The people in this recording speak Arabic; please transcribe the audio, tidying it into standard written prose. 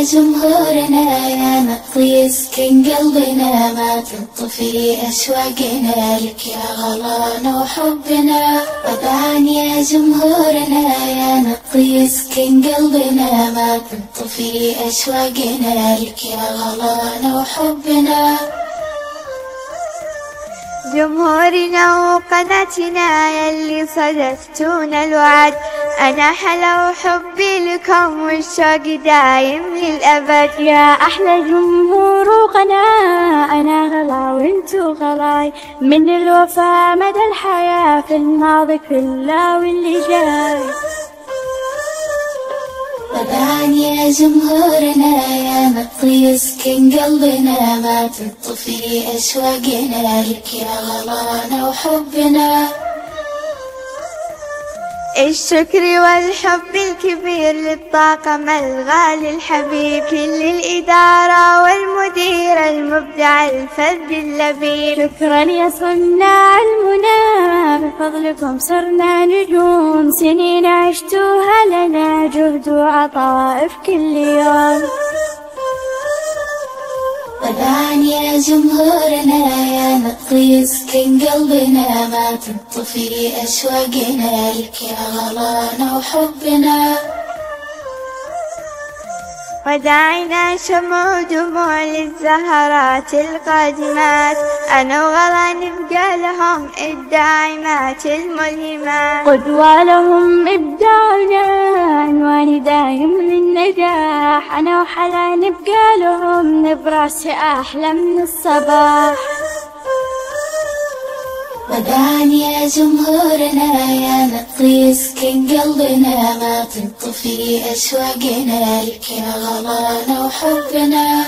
يا جمهورنا يا نقضي يسكن قلبنا، ما تنطفي أشواقنا لك يا غلانا وحبنا. طبعا يا جمهورنا يا نقضي يسكن قلبنا، ما تنطفي أشواقنا لك يا غلانا وحبنا. جمهورنا وقناتنا يلي صدفتون الوعد، أنا حلا وحبي لكم والشوق دايم للأبد. يا أحلى جمهور وقناة، أنا غلا وانتو غلاي، من الوفا مدى الحياة في الماضي كله واللي جاي. طبعا يا جمهورنا يا نقضي يسكن قلبنا، ما تنطفي أشواقنا لك يا غلانا وحبنا. الشكر والحب الكبير للطاقم الغالي الحبيب، كل الإدارة والمدير المبدع الفذ اللبيب. شكرا يا صناع المنى، بفضلكم صرنا نجوم، سنين عشتوها لنا جهد وعطاء في كل يوم. طبعا يا جمهورنا يا نقضي يسكن قلبنا، ما تنطفي أشواقنا لك يا غلانا وحبنا. وداعنا شمع ودموع للزهرات القادمات، أنا وغلا نبقى لهم الداعمات الملهمات. قدوة لهم إبداعنا، عنوان دايم للنجاح، أنا وحلا نبقى لهم نبرس أحلى من الصباح. طبعا يا جمهورنا يا نقضي يسكن قلبنا، ما تنطفي أشواقنا لك يا غلانا وحبنا.